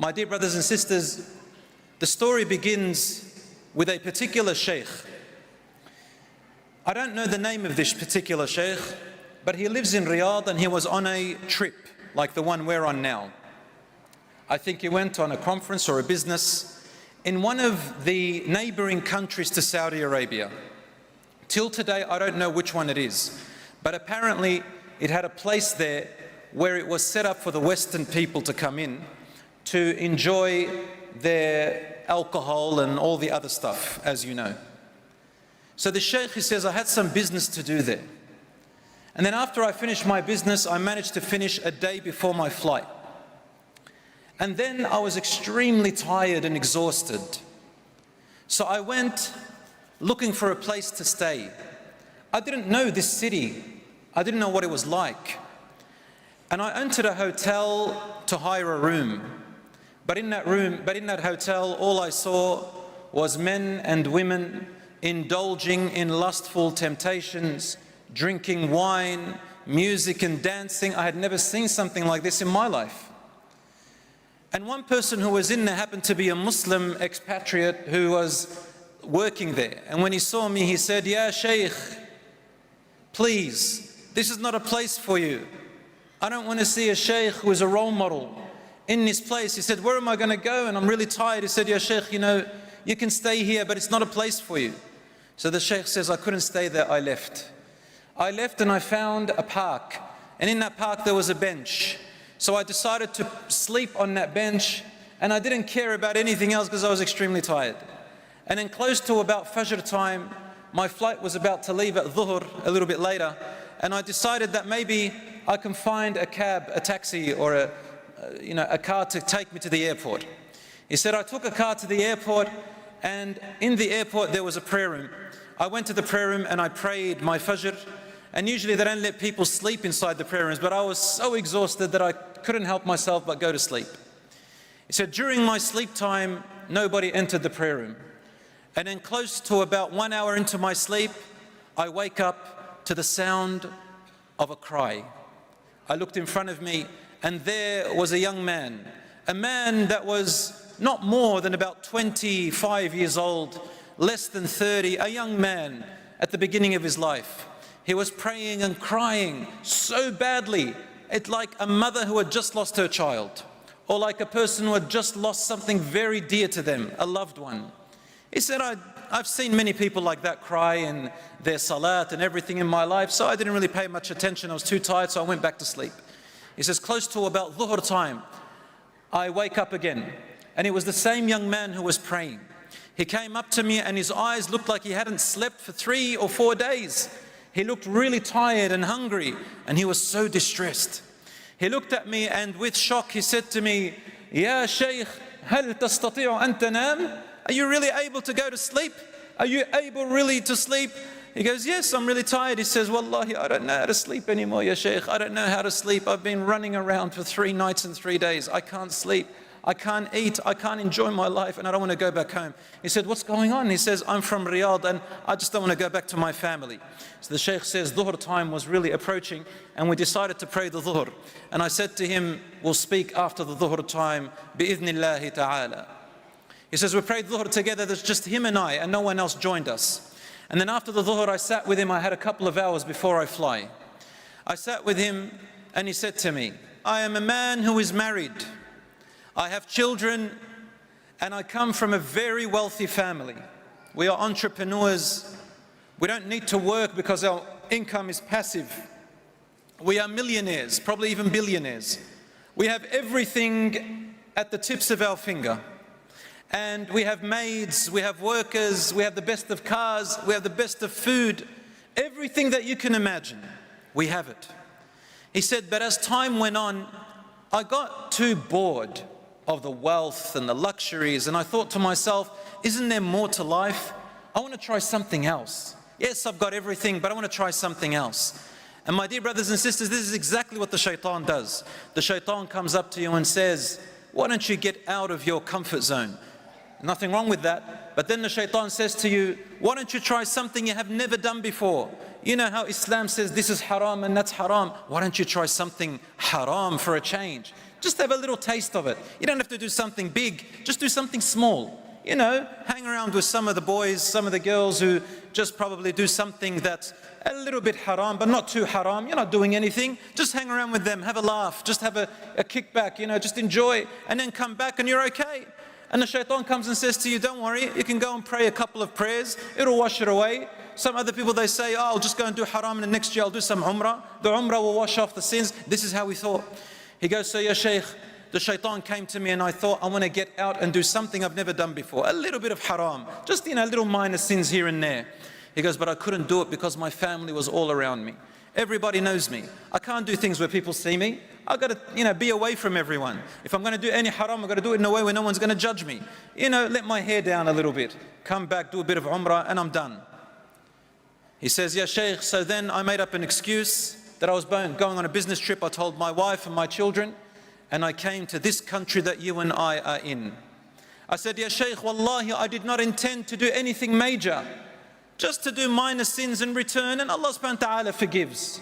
My dear brothers and sisters, the story begins with a particular sheikh. I don't know the name of this particular sheikh, but he lives in Riyadh and he was on a trip like the one we're on now. I think he went on a conference or a business in one of the neighboring countries to Saudi Arabia. Till today, I don't know which one it is, but apparently it had a place there where it was set up for the Western people to come in to enjoy their alcohol and all the other stuff, as you know. So the sheikh, he says, I had some business to do there. And then after I finished my business, I managed to finish a day before my flight. And then I was extremely tired and exhausted. So I went looking for a place to stay. I didn't know this city. I didn't know what it was like. And I entered a hotel to hire a room. But in that hotel, all I saw was men and women indulging in lustful temptations, drinking wine, music and dancing. I had never seen something like this in my life. And one person who was in there happened to be a Muslim expatriate who was working there. And when he saw me, he said, "Ya Shaykh, please, this is not a place for you. I don't want to see a Shaykh who is a role model in this place." He said, "Where am I going to go? And I'm really tired." He said, "Ya Shaykh, you can stay here, but it's not a place for you." So the Shaykh says, I couldn't stay there, I left. I left and I found a park. And in that park there was a bench. So I decided to sleep on that bench, and I didn't care about anything else because I was extremely tired. And then close to about Fajr time, my flight was about to leave at Dhuhr a little bit later, and I decided that maybe I can find a cab, a taxi, or a car to take me to the airport. He said, I took a car to the airport, and in the airport there was a prayer room. I went to the prayer room and I prayed my Fajr, and usually they don't let people sleep inside the prayer rooms, but I was so exhausted that I couldn't help myself but go to sleep. He said, during my sleep time, nobody entered the prayer room. And then close to about 1 hour into my sleep, I wake up to the sound of a cry. I looked in front of me, and there was a young man, a man that was not more than about 25 years old, less than 30, a young man at the beginning of his life. He was praying and crying so badly. It's like a mother who had just lost her child, or like a person who had just lost something very dear to them, a loved one. He said, I've seen many people like that cry in their salat and everything in my life, so I didn't really pay much attention. I was too tired, so I went back to sleep. He says, close to about Dhuhr time, I wake up again, and it was the same young man who was praying. He came up to me and his eyes looked like he hadn't slept for 3 or 4 days. He looked really tired and hungry, and he was so distressed. He looked at me, and with shock he said to me, "Ya Shaykh, هل تستطيع أن تنام?" Are you really able to go to sleep? Are you able really to sleep? He goes, "Yes, I'm really tired." He says, "Wallahi, I don't know how to sleep anymore, Ya Shaykh. I don't know how to sleep. I've been running around for 3 nights and 3 days. I can't sleep. I can't eat, I can't enjoy my life, and I don't want to go back home." He said, "What's going on?" He says, "I'm from Riyadh and I just don't want to go back to my family." So the Shaykh says, Dhuhr time was really approaching, and we decided to pray the Dhuhr. And I said to him, "We'll speak after the Dhuhr time, bi'idhnillahi ta'ala." He says, we prayed Dhuhr together, there's just him and I, and no one else joined us. And then after the Dhuhr, I sat with him. I had a couple of hours before I fly. I sat with him, and he said to me, "I am a man who is married. I have children, and I come from a very wealthy family. We are entrepreneurs. We don't need to work because our income is passive. We are millionaires, probably even billionaires. We have everything at the tips of our finger. And we have maids, we have workers, we have the best of cars, we have the best of food. Everything that you can imagine, we have it." He said, "But as time went on, I got too bored of the wealth and the luxuries, and I thought to myself, isn't there more to life? I want to try something else. Yes, I've got everything, but I want to try something else." And my dear brothers and sisters, this is exactly what the shaitan does. The shaitan comes up to you and says, "Why don't you get out of your comfort zone?" Nothing wrong with that. But then the shaitan says to you, "Why don't you try something you have never done before? You know how Islam says this is haram and that's haram. Why don't you try something haram for a change? Just have a little taste of it. You don't have to do something big, just do something small. You know, hang around with some of the boys, some of the girls who just probably do something that's a little bit haram, but not too haram. You're not doing anything. Just hang around with them, have a laugh, just have a kickback, you know, just enjoy, and then come back and you're okay. And the shaitan comes and says to you, don't worry, you can go and pray a couple of prayers, it'll wash it away. Some other people, they say, oh, I'll just go and do haram, and the next year I'll do some umrah. The umrah will wash off the sins. This is how we thought. He goes, so ya shaykh, the shaitan came to me and I thought, I want to get out and do something I've never done before. A little bit of haram, just, you know, little minor sins here and there. He goes, but I couldn't do it because my family was all around me. Everybody knows me. I can't do things where people see me. I've got to, you know, be away from everyone. If I'm going to do any haram, I've got to do it in a way where no one's going to judge me. You know, let my hair down a little bit. Come back, do a bit of umrah, and I'm done. He says, yeah, Shaykh, so then I made up an excuse that I was going on a business trip. I told my wife and my children, and I came to this country that you and I are in. I said, yeah, Shaykh, wallahi, I did not intend to do anything major. Just to do minor sins and return, and Allah subhanahu wa ta'ala forgives.